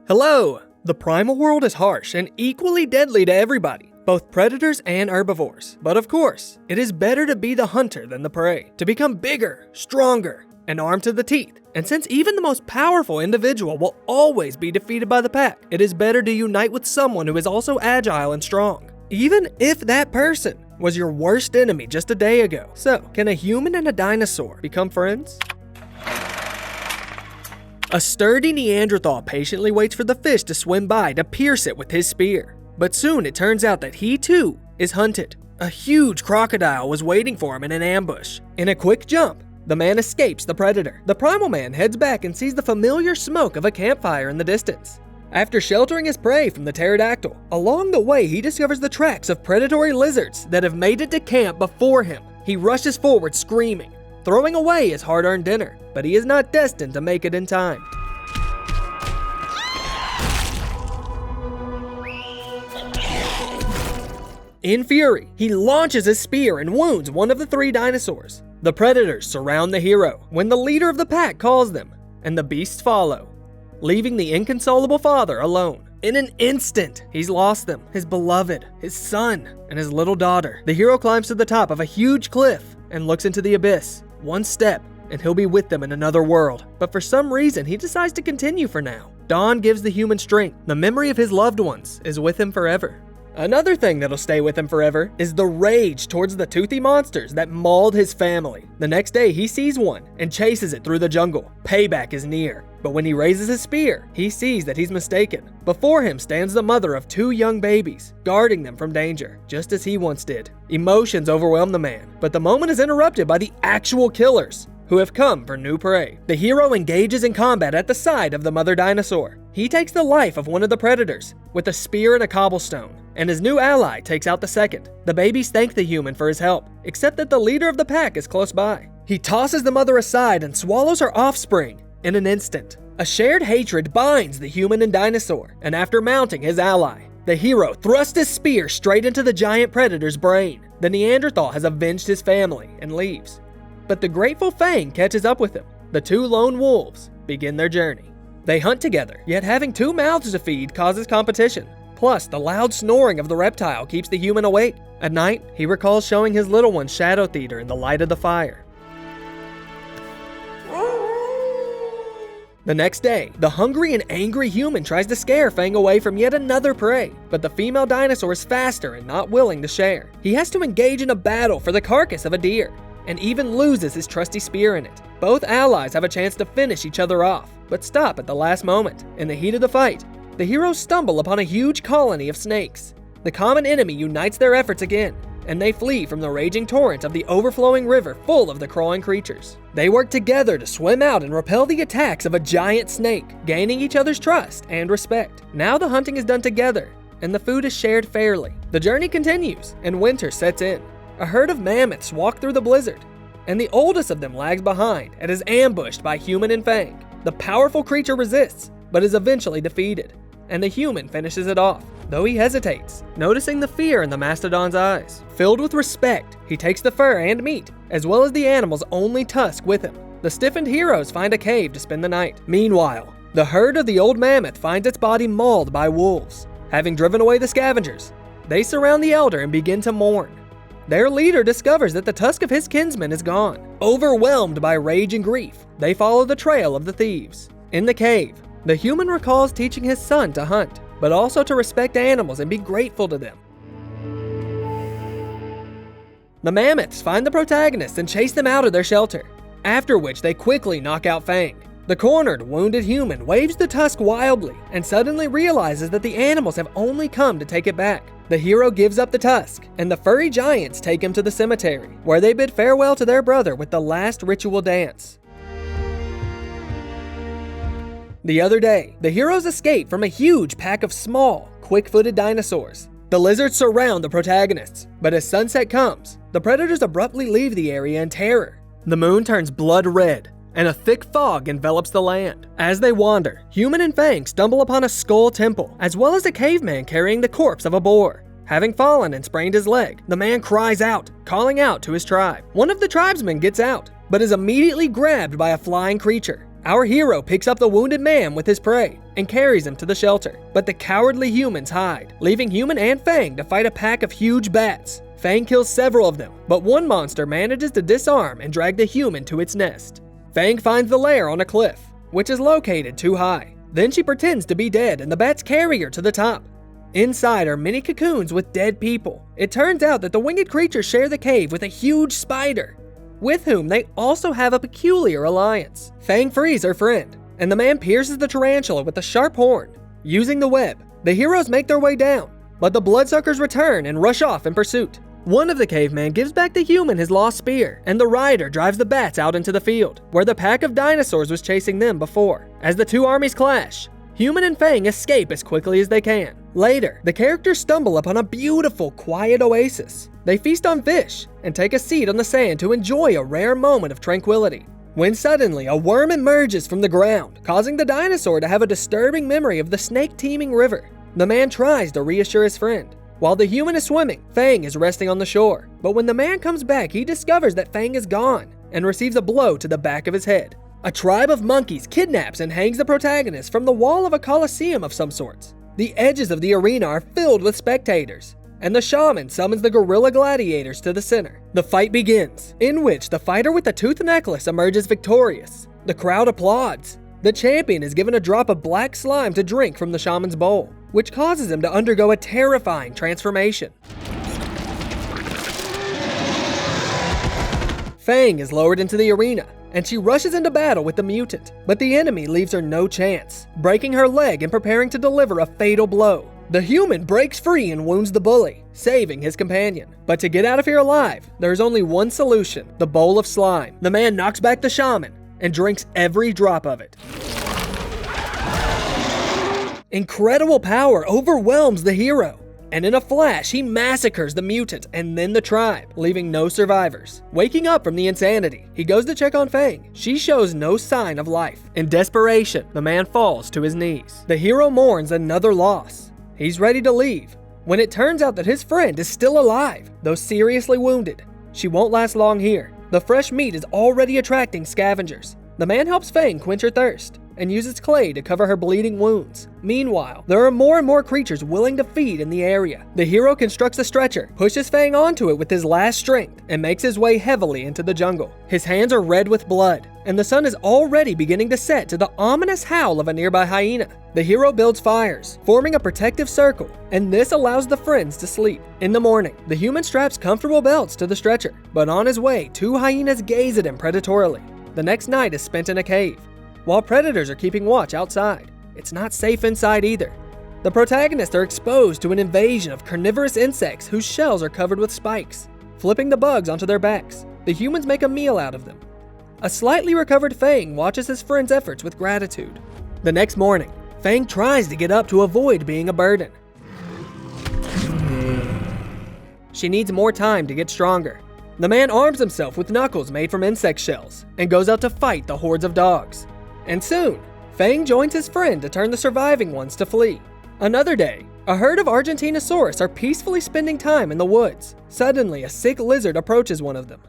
Hello! The primal world is harsh and equally deadly to everybody, both predators and herbivores. But of course, it is better to be the hunter than the prey, to become bigger, stronger, and armed to the teeth. And since even the most powerful individual will always be defeated by the pack, it is better to unite with someone who is also agile and strong, even if that person was your worst enemy just a day ago. So, can a human and a dinosaur become friends? A sturdy Neanderthal patiently waits for the fish to swim by to pierce it with his spear. But soon it turns out that he too is hunted. A huge crocodile was waiting for him in an ambush. In a quick jump, the man escapes the predator. The primal man heads back and sees the familiar smoke of a campfire in the distance. After sheltering his prey from the pterodactyl, along the way he discovers the tracks of predatory lizards that have made it to camp before him. He rushes forward screaming, throwing away his hard-earned dinner, but he is not destined to make it in time. In fury, he launches his spear and wounds one of the three dinosaurs. The predators surround the hero when the leader of the pack calls them, and the beasts follow, leaving the inconsolable father alone. In an instant, he's lost them, his beloved, his son, and his little daughter. The hero climbs to the top of a huge cliff and looks into the abyss. One step, and he'll be with them in another world. But for some reason, he decides to continue for now. Dawn gives the human strength. The memory of his loved ones is with him forever. Another thing that'll stay with him forever is the rage towards the toothy monsters that mauled his family. The next day, he sees one and chases it through the jungle. Payback is near. But when he raises his spear, he sees that he's mistaken. Before him stands the mother of two young babies, guarding them from danger, just as he once did. Emotions overwhelm the man, but the moment is interrupted by the actual killers, who have come for new prey. The hero engages in combat at the side of the mother dinosaur. He takes the life of one of the predators with a spear and a cobblestone, and his new ally takes out the second. The babies thank the human for his help, except that the leader of the pack is close by. He tosses the mother aside and swallows her offspring in an instant. A shared hatred binds the human and dinosaur, and after mounting his ally, the hero thrusts his spear straight into the giant predator's brain. The Neanderthal has avenged his family and leaves. But the grateful Fang catches up with him. The two lone wolves begin their journey. They hunt together, yet having two mouths to feed causes competition. Plus, the loud snoring of the reptile keeps the human awake. At night, he recalls showing his little one shadow theater in the light of the fire. The next day, the hungry and angry human tries to scare Fang away from yet another prey, but the female dinosaur is faster and not willing to share. He has to engage in a battle for the carcass of a deer, and even loses his trusty spear in it. Both allies have a chance to finish each other off, but stop at the last moment. In the heat of the fight, the heroes stumble upon a huge colony of snakes. The common enemy unites their efforts again, and they flee from the raging torrent of the overflowing river full of the crawling creatures. They work together to swim out and repel the attacks of a giant snake, gaining each other's trust and respect. Now the hunting is done together, and the food is shared fairly. The journey continues, and winter sets in. A herd of mammoths walk through the blizzard, and the oldest of them lags behind and is ambushed by human and Fang. The powerful creature resists, but is eventually defeated, and the human finishes it off, though he hesitates, noticing the fear in the mastodon's eyes. Filled with respect, he takes the fur and meat, as well as the animal's only tusk with him. The stiffened heroes find a cave to spend the night. Meanwhile, the herd of the old mammoth finds its body mauled by wolves. Having driven away the scavengers, they surround the elder and begin to mourn. Their leader discovers that the tusk of his kinsman is gone. Overwhelmed by rage and grief, they follow the trail of the thieves. In the cave, the human recalls teaching his son to hunt, but also to respect animals and be grateful to them. The mammoths find the protagonists and chase them out of their shelter, after which they quickly knock out Fang. The cornered, wounded human waves the tusk wildly and suddenly realizes that the animals have only come to take it back. The hero gives up the tusk, and the furry giants take him to the cemetery, where they bid farewell to their brother with the last ritual dance. The other day, the heroes escape from a huge pack of small, quick-footed dinosaurs. The lizards surround the protagonists, but as sunset comes, the predators abruptly leave the area in terror. The moon turns blood red, and a thick fog envelops the land. As they wander, human and Fang stumble upon a skull temple, as well as a caveman carrying the corpse of a boar. Having fallen and sprained his leg, the man cries out, calling out to his tribe. One of the tribesmen gets out, but is immediately grabbed by a flying creature. Our hero picks up the wounded man with his prey and carries him to the shelter, but the cowardly humans hide, leaving Human and Fang to fight a pack of huge bats. Fang kills several of them, but one monster manages to disarm and drag the human to its nest. Fang finds the lair on a cliff, which is located too high. Then she pretends to be dead and the bats carry her to the top. Inside are many cocoons with dead people. It turns out that the winged creatures share the cave with a huge spider, with whom they also have a peculiar alliance. Fang frees her friend, and the man pierces the tarantula with a sharp horn. Using the web, the heroes make their way down, but the bloodsuckers return and rush off in pursuit. One of the cavemen gives back the human his lost spear, and the rider drives the bats out into the field, where the pack of dinosaurs was chasing them before. As the two armies clash, Human and Fang escape as quickly as they can. Later, the characters stumble upon a beautiful, quiet oasis. They feast on fish and take a seat on the sand to enjoy a rare moment of tranquility, when suddenly a worm emerges from the ground, causing the dinosaur to have a disturbing memory of the snake-teeming river. The man tries to reassure his friend. While the human is swimming, Fang is resting on the shore. But when the man comes back, he discovers that Fang is gone and receives a blow to the back of his head. A tribe of monkeys kidnaps and hangs the protagonist from the wall of a coliseum of some sorts. The edges of the arena are filled with spectators, and the shaman summons the gorilla gladiators to the center. The fight begins, in which the fighter with the tooth necklace emerges victorious. The crowd applauds. The champion is given a drop of black slime to drink from the shaman's bowl, which causes him to undergo a terrifying transformation. Fang is lowered into the arena, and she rushes into battle with the mutant, but the enemy leaves her no chance, breaking her leg and preparing to deliver a fatal blow. The human breaks free and wounds the bully, saving his companion. But to get out of here alive, there is only one solution: the bowl of slime. The man knocks back the shaman and drinks every drop of it. Incredible power overwhelms the hero, and in a flash he massacres the mutant and then the tribe, leaving no survivors. Waking up from the insanity, he goes to check on Fang. She shows no sign of life. In desperation, the man falls to his knees. The hero mourns another loss. He's ready to leave, when it turns out that his friend is still alive, though seriously wounded. She won't last long here. The fresh meat is already attracting scavengers. The man helps Fang quench her thirst and uses clay to cover her bleeding wounds. Meanwhile, there are more and more creatures willing to feed in the area. The hero constructs a stretcher, pushes Fang onto it with his last strength, and makes his way heavily into the jungle. His hands are red with blood, and the sun is already beginning to set to the ominous howl of a nearby hyena. The hero builds fires, forming a protective circle, and this allows the friends to sleep. In the morning, the human straps comfortable belts to the stretcher, but on his way, two hyenas gaze at him predatorily. The next night is spent in a cave, while predators are keeping watch outside. It's not safe inside either. The protagonists are exposed to an invasion of carnivorous insects whose shells are covered with spikes. Flipping the bugs onto their backs, the humans make a meal out of them. A slightly recovered Fang watches his friend's efforts with gratitude. The next morning, Fang tries to get up to avoid being a burden. She needs more time to get stronger. The man arms himself with knuckles made from insect shells and goes out to fight the hordes of dogs. And soon, Fang joins his friend to turn the surviving ones to flee. Another day, a herd of Tyrannosaurus are peacefully spending time in the woods. Suddenly, a sick lizard approaches one of them.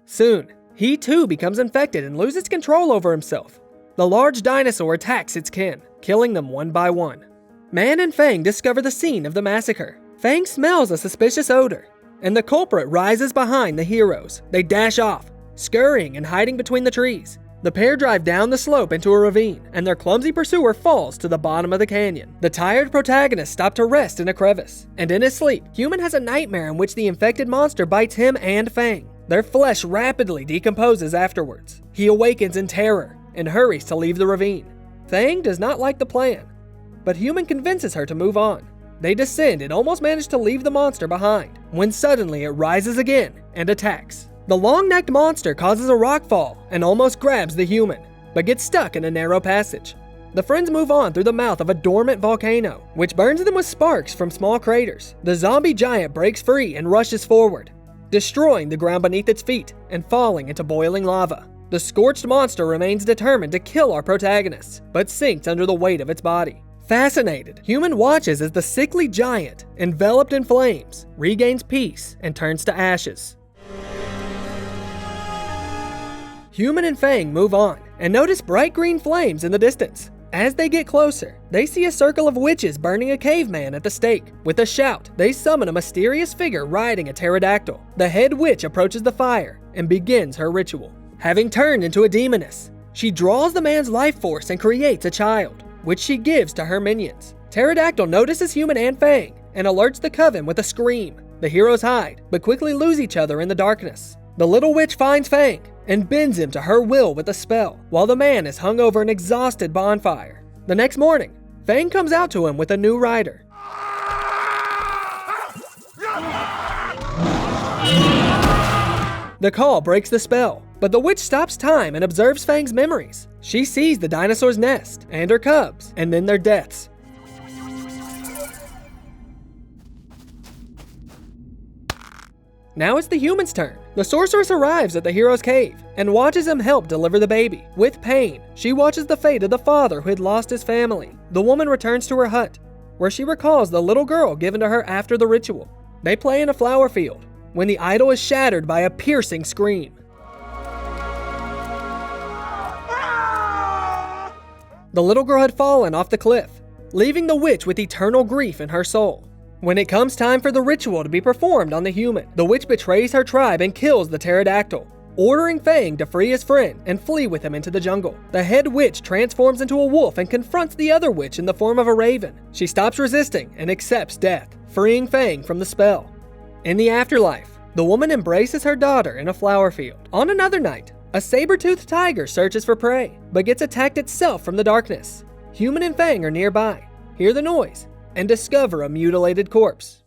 Soon, he too becomes infected and loses control over himself. The large dinosaur attacks its kin, killing them one by one. Man and Fang discover the scene of the massacre. Fang smells a suspicious odor, and the culprit rises behind the heroes. They dash off, scurrying and hiding between the trees. The pair drive down the slope into a ravine, and their clumsy pursuer falls to the bottom of the canyon. The tired protagonist stops to rest in a crevice, and in his sleep, Human has a nightmare in which the infected monster bites him and Fang. Their flesh rapidly decomposes afterwards. He awakens in terror and hurries to leave the ravine. Fang does not like the plan, but Human convinces her to move on. They descend and almost manage to leave the monster behind, when suddenly it rises again and attacks. The long-necked monster causes a rock fall and almost grabs the human, but gets stuck in a narrow passage. The friends move on through the mouth of a dormant volcano, which burns them with sparks from small craters. The zombie giant breaks free and rushes forward, destroying the ground beneath its feet and falling into boiling lava. The scorched monster remains determined to kill our protagonists, but sinks under the weight of its body. Fascinated, Human watches as the sickly giant, enveloped in flames, regains peace and turns to ashes. Human and Fang move on and notice bright green flames in the distance. As they get closer, they see a circle of witches burning a caveman at the stake. With a shout, they summon a mysterious figure riding a pterodactyl. The head witch approaches the fire and begins her ritual. Having turned into a demoness, she draws the man's life force and creates a child, which she gives to her minions. Pterodactyl notices Human and Fang and alerts the coven with a scream. The heroes hide, but quickly lose each other in the darkness. The little witch finds Fang and bends him to her will with a spell, while the man is hung over an exhausted bonfire. The next morning, Fang comes out to him with a new rider. The call breaks the spell, but the witch stops time and observes Fang's memories. She sees the dinosaur's nest and her cubs, and then their deaths. Now it's the human's turn. The sorceress arrives at the hero's cave and watches him help deliver the baby. With pain, she watches the fate of the father who had lost his family. The woman returns to her hut, where she recalls the little girl given to her after the ritual. They play in a flower field when the idol is shattered by a piercing scream. The little girl had fallen off the cliff, leaving the witch with eternal grief in her soul. When it comes time for the ritual to be performed on the human, the witch betrays her tribe and kills the pterodactyl, ordering Fang to free his friend and flee with him into the jungle. The head witch transforms into a wolf and confronts the other witch in the form of a raven. She stops resisting and accepts death, freeing Fang from the spell. In the afterlife, the woman embraces her daughter in a flower field. On another night, a saber-toothed tiger searches for prey, but gets attacked itself from the darkness. Human and Fang are nearby, hear the noise, and discover a mutilated corpse.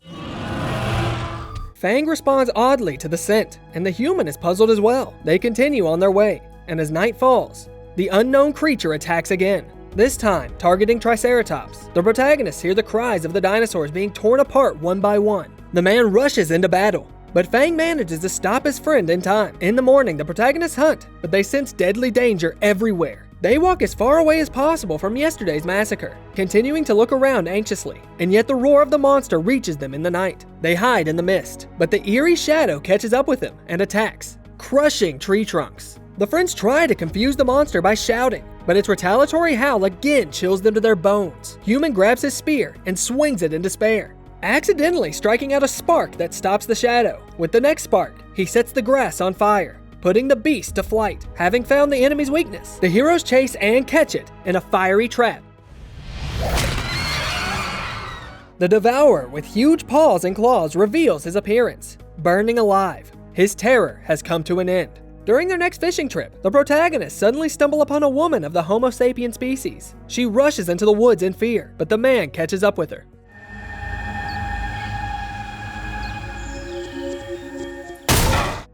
Fang responds oddly to the scent, and the human is puzzled as well. They continue on their way, and as night falls, the unknown creature attacks again, this time targeting Triceratops. The protagonists hear the cries of the dinosaurs being torn apart one by one. The man rushes into battle, but Fang manages to stop his friend in time. In the morning, the protagonists hunt, but they sense deadly danger everywhere. They walk as far away as possible from yesterday's massacre, continuing to look around anxiously, and yet the roar of the monster reaches them in the night. They hide in the mist, but the eerie shadow catches up with them and attacks, crushing tree trunks. The friends try to confuse the monster by shouting, but its retaliatory howl again chills them to their bones. Human grabs his spear and swings it in despair, accidentally striking out a spark that stops the shadow. With the next spark, he sets the grass on fire, putting the beast to flight. Having found the enemy's weakness, the heroes chase and catch it in a fiery trap. The devourer with huge paws and claws reveals his appearance, burning alive. His terror has come to an end. During their next fishing trip, the protagonists suddenly stumble upon a woman of the Homo sapien species. She rushes into the woods in fear, but the man catches up with her.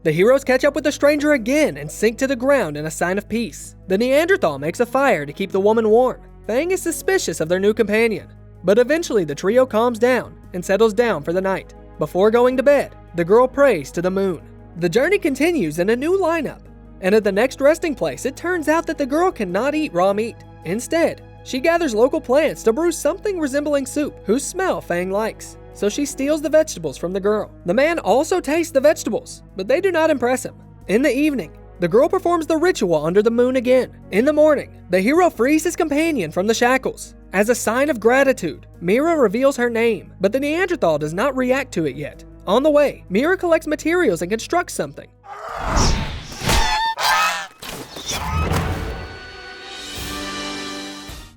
The heroes catch up with the stranger again and sink to the ground in a sign of peace. The Neanderthal makes a fire to keep the woman warm. Fang is suspicious of their new companion, but eventually the trio calms down and settles down for the night. Before going to bed, the girl prays to the moon. The journey continues in a new lineup, and at the next resting place, it turns out that the girl cannot eat raw meat. Instead, she gathers local plants to brew something resembling soup, whose smell Fang likes. So she steals the vegetables from the girl. The man also tastes the vegetables, but they do not impress him. In the evening, the girl performs the ritual under the moon again. In the morning, the hero frees his companion from the shackles. As a sign of gratitude, Mira reveals her name, but the Neanderthal does not react to it yet. On the way, Mira collects materials and constructs something.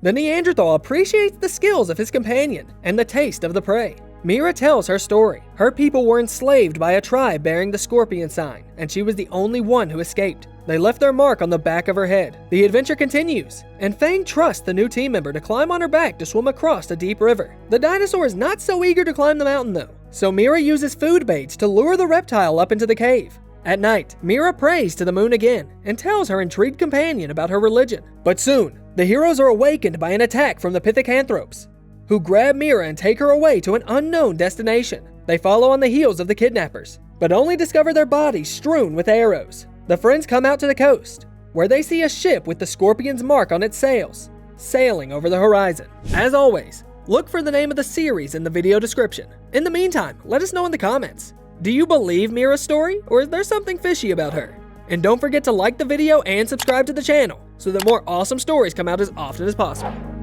The Neanderthal appreciates the skills of his companion and the taste of the prey. Mira tells her story. Her people were enslaved by a tribe bearing the scorpion sign, and she was the only one who escaped. They left their mark on the back of her head. The adventure continues, and Fang trusts the new team member to climb on her back to swim across a deep river. The dinosaur is not so eager to climb the mountain though, so Mira uses food baits to lure the reptile up into the cave. At night, Mira prays to the moon again and tells her intrigued companion about her religion. But soon, the heroes are awakened by an attack from the Pithecanthropes, who grab Mira and take her away to an unknown destination. They follow on the heels of the kidnappers, but only discover their bodies strewn with arrows. The friends come out to the coast, where they see a ship with the scorpion's mark on its sails, sailing over the horizon. As always, look for the name of the series in the video description. In the meantime, let us know in the comments. Do you believe Mira's story, or is there something fishy about her? And don't forget to like the video and subscribe to the channel so that more awesome stories come out as often as possible.